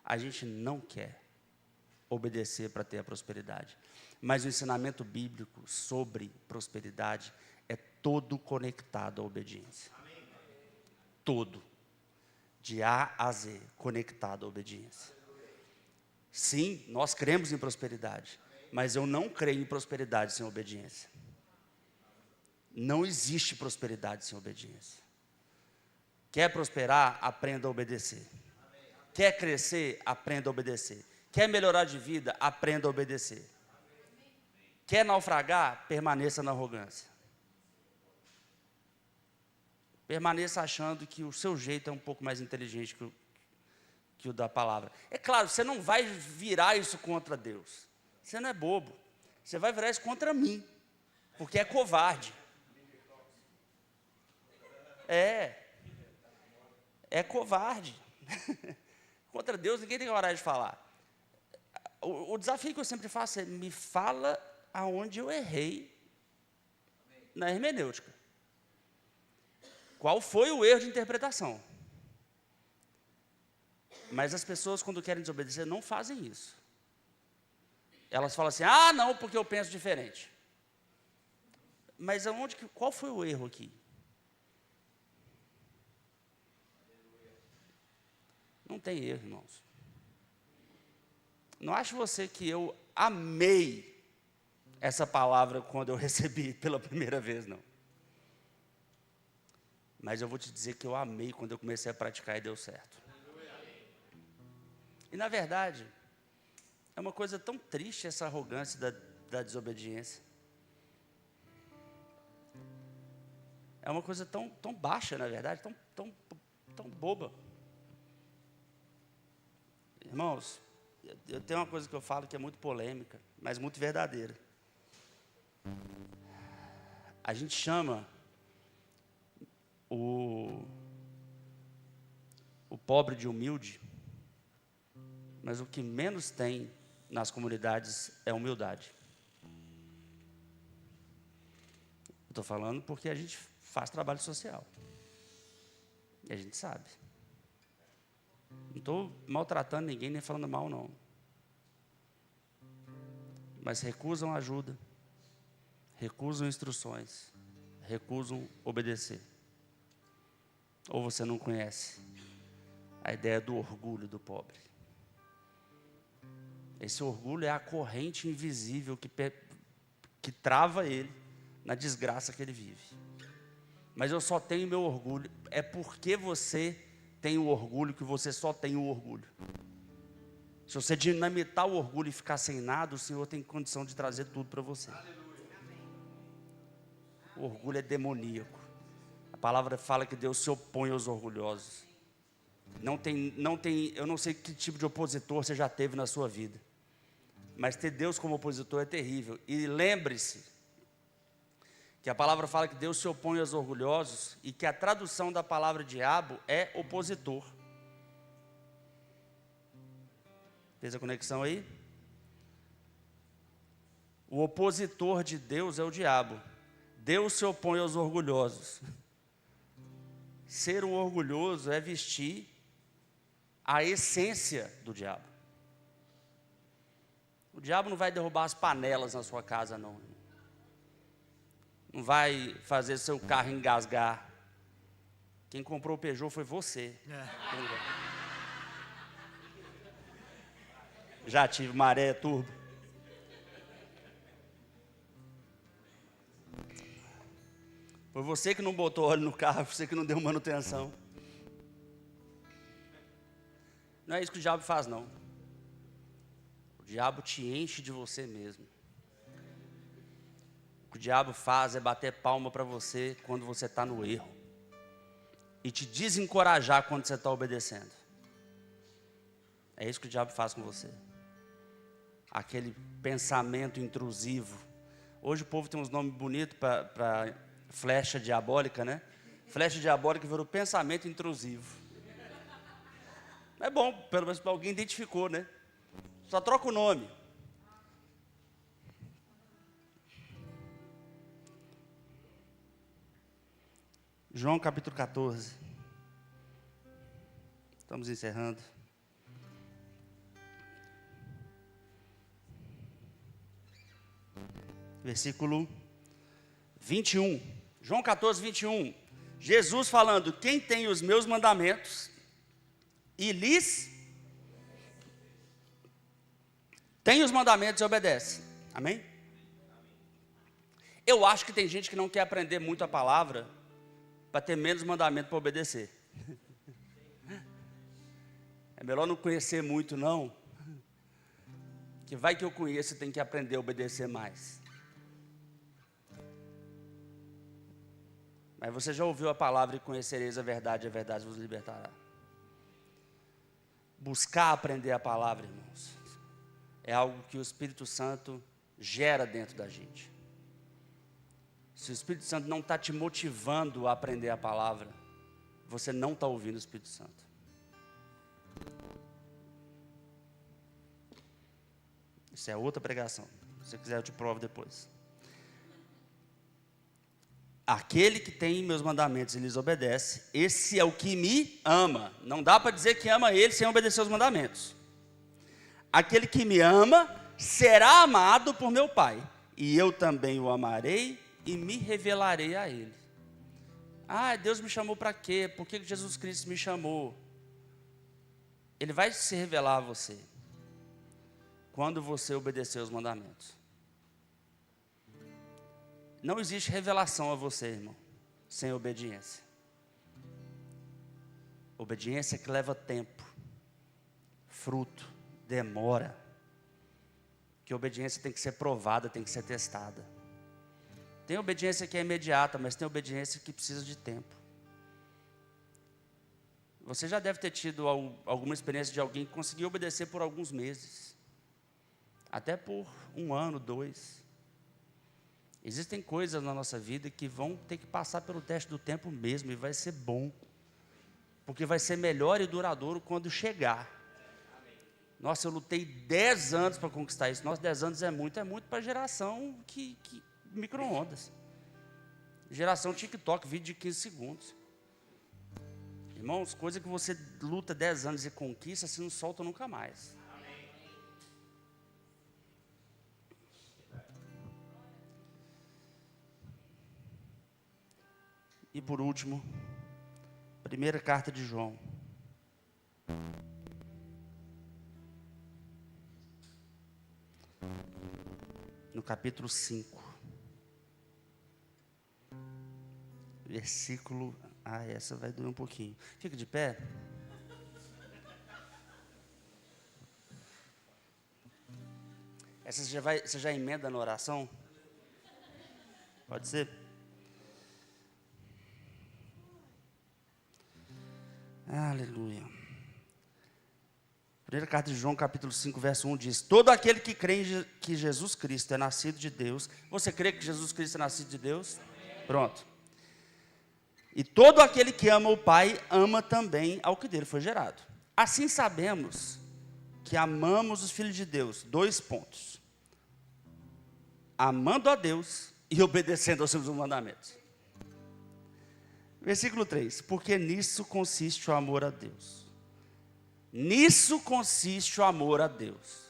A gente não quer obedecer para ter a prosperidade. Mas o ensinamento bíblico sobre prosperidade é todo conectado à obediência. Todo. De A a Z, conectado à obediência. Sim, nós cremos em prosperidade, mas eu não creio em prosperidade sem obediência. Não existe prosperidade sem obediência. Quer prosperar? Aprenda a obedecer. Quer crescer? Aprenda a obedecer. Quer melhorar de vida? Aprenda a obedecer. Quer naufragar? Permaneça na arrogância. Permaneça achando que o seu jeito é um pouco mais inteligente que o da palavra. É claro, você não vai virar isso contra Deus. Você não é bobo. Você vai virar isso contra mim, porque é covarde. É covarde. Contra Deus ninguém tem coragem de falar. O desafio que eu sempre faço é: me fala aonde eu errei na hermenêutica. Qual foi o erro de interpretação? Mas as pessoas, quando querem desobedecer, não fazem isso. Elas falam assim: ah, não, porque eu penso diferente. Mas qual foi o erro aqui? Não tem erro, irmãos. Não ache você que eu amei essa palavra quando eu recebi pela primeira vez, não. Mas eu vou te dizer que eu amei quando eu comecei a praticar e deu certo. E na verdade, é uma coisa tão triste essa arrogância da desobediência. É uma coisa tão baixa, na verdade, tão boba. Irmãos, eu tenho uma coisa que eu falo que é muito polêmica, mas muito verdadeira. A gente chama o pobre de humilde, mas o que menos tem nas comunidades é humildade. Estou falando porque a gente faz trabalho social. E a gente sabe. Não estou maltratando ninguém, nem falando mal, não. Mas recusam ajuda, recusam instruções, recusam obedecer. Ou você não conhece a ideia do orgulho do pobre. Esse orgulho é a corrente invisível que trava ele na desgraça que ele vive. Mas eu só tenho meu orgulho. É porque você tem o orgulho que você só tem o orgulho. Se você dinamitar o orgulho e ficar sem nada, o Senhor tem condição de trazer tudo para você. O orgulho é demoníaco. A palavra fala que Deus se opõe aos orgulhosos. Eu não sei que tipo de opositor você já teve na sua vida. Mas ter Deus como opositor é terrível. E lembre-se que a palavra fala que Deus se opõe aos orgulhosos e que a tradução da palavra diabo é opositor. Fez a conexão aí? O opositor de Deus é o diabo. Deus se opõe aos orgulhosos. Ser um orgulhoso é vestir a essência do diabo. O diabo não vai derrubar as panelas na sua casa, não. Não vai fazer seu carro engasgar. Quem comprou o Peugeot foi você. Já tive maré turbo. Foi você que não botou óleo no carro, você que não deu manutenção. Não é isso que o diabo faz, não. O diabo te enche de você mesmo. O que o diabo faz é bater palma para você quando você está no erro. E te desencorajar quando você está obedecendo. É isso que o diabo faz com você. Aquele pensamento intrusivo. Hoje o povo tem uns nomes bonitos para flecha diabólica, né? Flecha diabólica virou pensamento intrusivo. É bom, pelo menos alguém identificou, né? Só troca o nome. João capítulo 14. Estamos encerrando. Versículo 21. João 14, 21. Jesus falando: quem tem os meus mandamentos e lhes tem os mandamentos e obedece. Amém? Eu acho que tem gente que não quer aprender muito a palavra para ter menos mandamento para obedecer. É melhor não conhecer muito, não. Que vai que eu conheço e tem que aprender a obedecer mais. Mas você já ouviu a palavra: e conhecereis a verdade vos libertará. Buscar aprender a palavra, irmãos, é algo que o Espírito Santo gera dentro da gente. Se o Espírito Santo não está te motivando a aprender a palavra, você não está ouvindo o Espírito Santo. Isso é outra pregação. Se você quiser, eu te provo depois. Aquele que tem meus mandamentos e lhes obedece, esse é o que me ama. Não dá para dizer que ama ele sem obedecer os mandamentos. Aquele que me ama será amado por meu Pai, e eu também o amarei e me revelarei a ele. Ah, Deus me chamou para quê? Por que Jesus Cristo me chamou? Ele vai se revelar a você quando você obedecer os mandamentos. Não existe revelação a você, irmão, sem obediência. Obediência que leva tempo, fruto, demora. Que obediência tem que ser provada, tem que ser testada. Tem obediência que é imediata, mas tem obediência que precisa de tempo. Você já deve ter tido alguma experiência de alguém que conseguiu obedecer por alguns meses. Até por 1 ano, 2. Existem coisas na nossa vida que vão ter que passar pelo teste do tempo mesmo, e vai ser bom, porque vai ser melhor e duradouro quando chegar. Nossa, eu lutei 10 anos para conquistar isso. Nossa, 10 anos é muito para a geração que micro-ondas. Geração TikTok, vídeo de 15 segundos. Irmãos, coisa que você luta 10 anos e conquista, você não solta nunca mais. E por último, primeira carta de João. No capítulo 5. Versículo... essa vai doer um pouquinho. Fica de pé. Essa você já emenda na oração? Pode ser? Aleluia. Primeira carta de João, capítulo 5, verso 1 diz: todo aquele que crê que Jesus Cristo é nascido de Deus. Você crê que Jesus Cristo é nascido de Deus? Pronto. E todo aquele que ama o Pai, ama também ao que dele foi gerado. Assim sabemos que amamos os filhos de Deus. 2 pontos. Amando a Deus e obedecendo aos seus mandamentos. Versículo 3. Porque nisso consiste o amor a Deus. Nisso consiste o amor a Deus.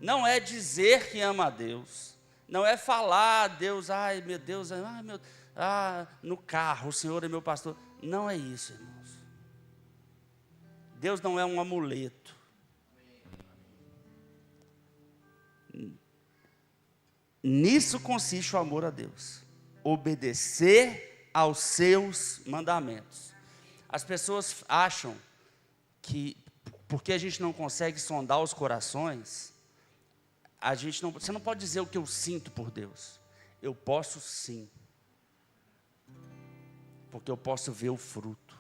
Não é dizer que ama a Deus. Não é falar a Deus, ai meu Deus, ai meu Deus. No carro, o Senhor é meu pastor. Não é isso, irmãos. Deus não é um amuleto. Nisso consiste o amor a Deus. Obedecer aos seus mandamentos. As pessoas acham que, porque a gente não consegue sondar os corações, você não pode dizer o que eu sinto por Deus. Eu posso sim. Porque eu posso ver o fruto.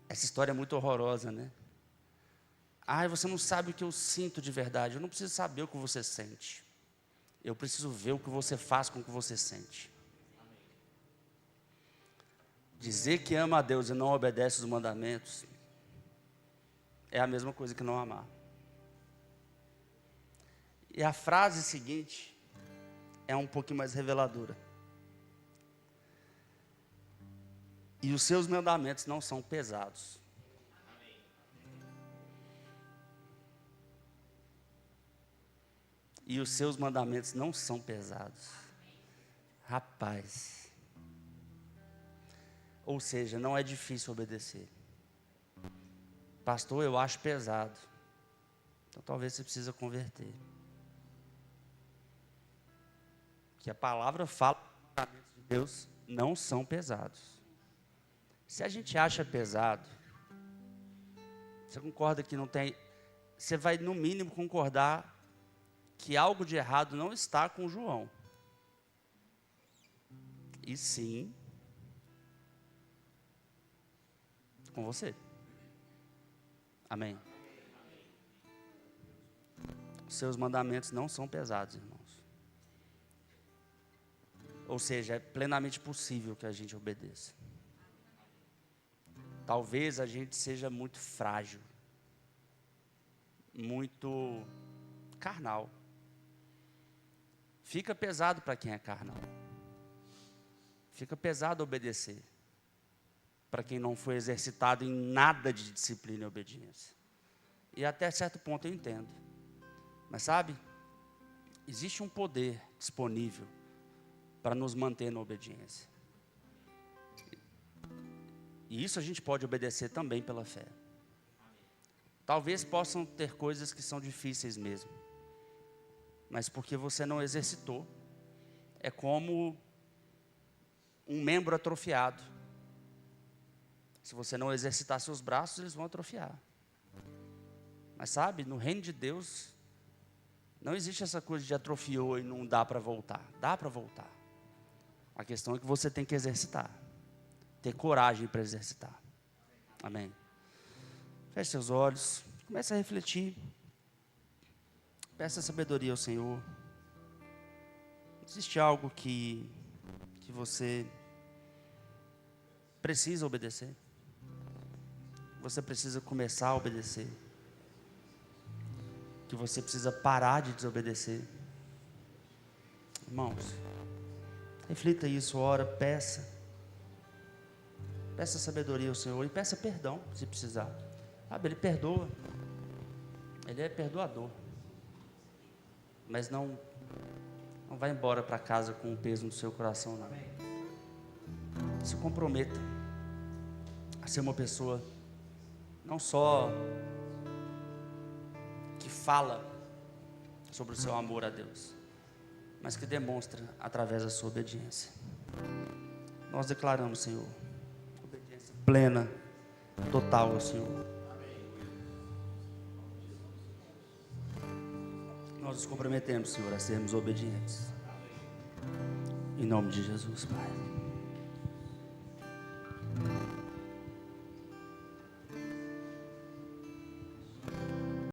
Essa história é muito horrorosa, né? Você não sabe o que eu sinto de verdade. Eu não preciso saber o que você sente. Eu preciso ver o que você faz com o que você sente. Dizer que ama a Deus e não obedece os mandamentos é a mesma coisa que não amar. E a frase seguinte é um pouquinho mais reveladora. E os seus mandamentos não são pesados. E os seus mandamentos não são pesados. Rapaz. Ou seja, não é difícil obedecer. Pastor, eu acho pesado. Então talvez você precisa converter. Que a palavra fala que os mandamentos de Deus não são pesados. Se a gente acha pesado, você concorda que não tem, você vai no mínimo concordar que algo de errado não está com João. E sim, com você. Amém. Os seus mandamentos não são pesados, irmãos. Ou seja, é plenamente possível que a gente obedeça. Talvez a gente seja muito frágil, muito carnal. Fica pesado para quem é carnal. Fica pesado obedecer para quem não foi exercitado em nada de disciplina e obediência. E até certo ponto eu entendo. Mas sabe, existe um poder disponível para nos manter na obediência. E isso a gente pode obedecer também pela fé. Talvez possam ter coisas que são difíceis mesmo. Mas porque você não exercitou. É como um membro atrofiado. Se você não exercitar seus braços, eles vão atrofiar. Mas sabe, no reino de Deus, não existe essa coisa de atrofiou e não dá para voltar. Dá para voltar. A questão é que você tem que exercitar. Ter coragem para exercitar. Amém. Feche seus olhos. Comece a refletir. Peça sabedoria ao Senhor. Existe algo que você precisa obedecer? Você precisa começar a obedecer? Que você precisa parar de desobedecer? Irmãos, reflita isso, ora, peça. Peça sabedoria ao Senhor e peça perdão, se precisar. Sabe, Ele perdoa. Ele é perdoador. Mas não vai embora para casa com um peso no seu coração, não. Se comprometa a ser uma pessoa não só que fala sobre o seu amor a Deus, mas que demonstra através da sua obediência. Nós declaramos, Senhor, obediência plena, total ao Senhor. Nós nos comprometemos, Senhor, a sermos obedientes. Em nome de Jesus, Pai.